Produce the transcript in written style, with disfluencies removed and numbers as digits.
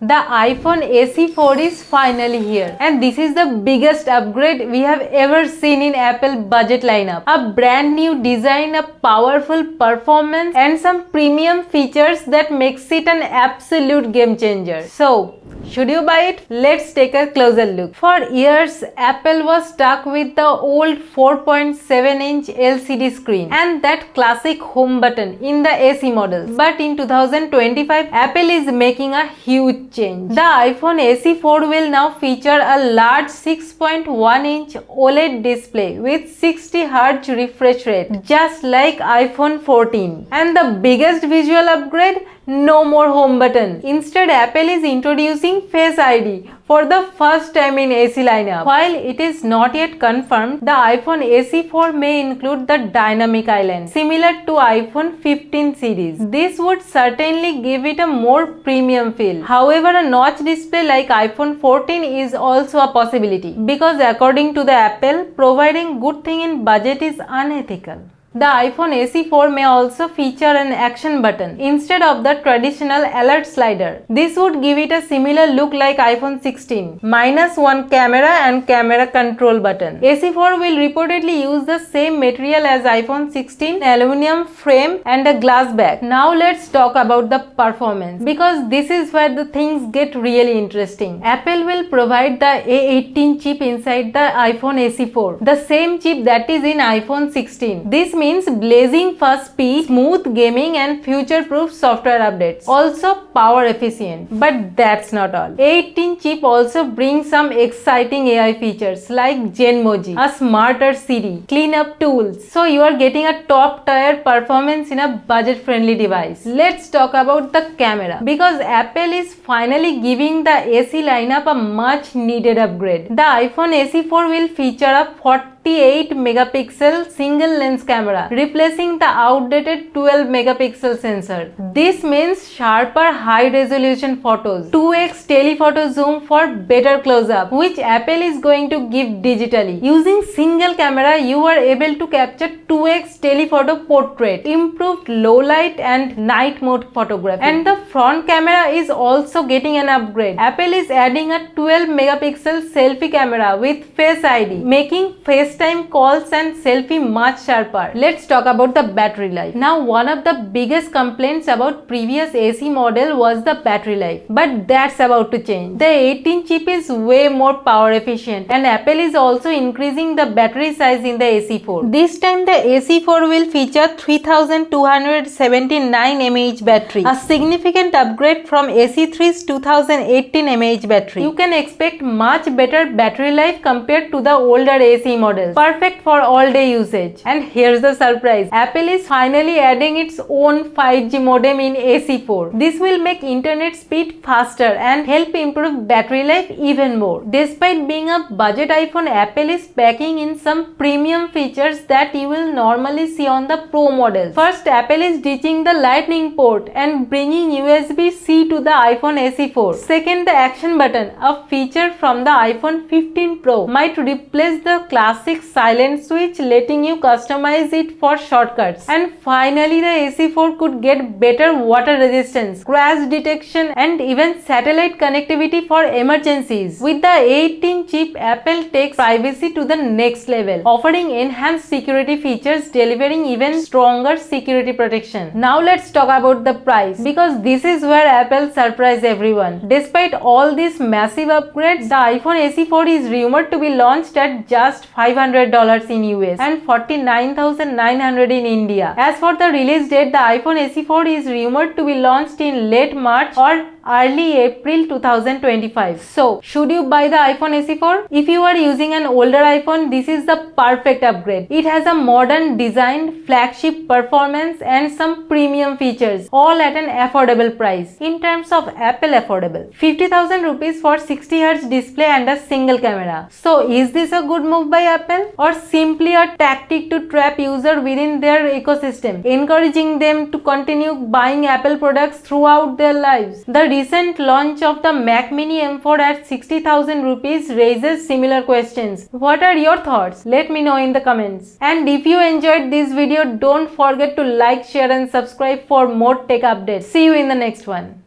The iPhone SE4 is finally here, and this is the biggest upgrade we have ever seen in Apple budget lineup. A brand new design, a powerful performance, and some premium features that makes it an absolute game changer. So, should you buy it? Let's take a closer look. For years, Apple was stuck with the old 4.7-inch LCD screen and that classic home button in the AC models. But in 2025, Apple is making a huge change. The iPhone SE4 will now feature a large 6.1-inch OLED display with 60Hz refresh rate, just like iPhone 14. And the biggest visual upgrade? No more home button. Instead, Apple is introducing Face ID for the first time in AC lineup. While it is not yet confirmed, the iPhone SE4 may include the Dynamic Island, similar to iPhone 15 series. This would certainly give it a more premium feel. However, a notch display like iPhone 14 is also a possibility because according to the Apple, providing good thing in budget is unethical. The iPhone SE4 may also feature an action button instead of the traditional alert slider. This would give it a similar look like iPhone 16, minus one camera and camera control button. SE4 will reportedly use the same material as iPhone 16, aluminum frame and a glass back. Now let's talk about the performance, because this is where the things get really interesting. Apple will provide the A18 chip inside the iPhone SE4, the same chip that is in iPhone 16. This means blazing fast speed, smooth gaming and future-proof software updates. Also power efficient. But that's not all. A18 chip also brings some exciting AI features like Genmoji, a smarter Siri, cleanup tools. So you are getting a top-tier performance in a budget-friendly device. Let's talk about the camera, because Apple is finally giving the AC lineup a much-needed upgrade. The iPhone SE4 will feature a 48 megapixel single lens camera, replacing the outdated 12 megapixel sensor. This means sharper high resolution photos, 2x telephoto zoom for better close-up, which Apple is going to give digitally. Using single camera, you are able to capture 2x telephoto portrait, improved low light and night mode photography. And the front camera is also getting an upgrade. Apple is adding a 12 megapixel selfie camera with Face ID, making FaceTime calls and selfie much sharper. Let's talk about the battery life. Now, one of the biggest complaints about previous AC model was the battery life, but that's about to change. The 18 chip is way more power efficient, and Apple is also increasing the battery size in the AC4. This time the AC4 will feature 3279 mAh battery, a significant upgrade from AC3's 2018 mAh battery. You can expect much better battery life compared to the older AC models, perfect for all-day usage. And here's the surprise, Apple is finally adding its own 5G modem in AC4. This will make internet speed faster and help improve battery life even more. Despite being a budget iPhone, Apple is packing in some premium features that you will normally see on the Pro models. First, Apple is ditching the Lightning port and bringing USB-C to the iPhone SE4. Second, the action button, a feature from the iPhone 15 Pro, might replace the classic silent switch, letting you customize it for shortcuts. And finally, the AC4 could get better water resistance, crash detection and even satellite connectivity for emergencies. With the A18 chip, Apple takes privacy to the next level, offering enhanced security features, delivering even stronger security protection. Now let's talk about the price, because this is where Apple surprised everyone. Despite all these massive upgrades, the iPhone SE4 is rumored to be launched at just $500 in US and $49,900 in India. As for the release date, the iPhone SE4 is rumored to be launched in late March or early April 2025. So, should you buy the iPhone SE4? If you are using an older iPhone, this is the perfect upgrade. It has a modern design, flagship performance and some premium features, all at an affordable price. In terms of Apple affordable, 50,000 rupees for 60Hz display and a single camera. So, is this a good move by Apple, or simply a tactic to trap user within their ecosystem, encouraging them to continue buying Apple products throughout their lives? The recent launch of the Mac Mini M4 at 60,000 rupees raises similar questions. What are your thoughts? Let me know in the comments. And if you enjoyed this video, don't forget to like, share and subscribe for more tech updates. See you in the next one.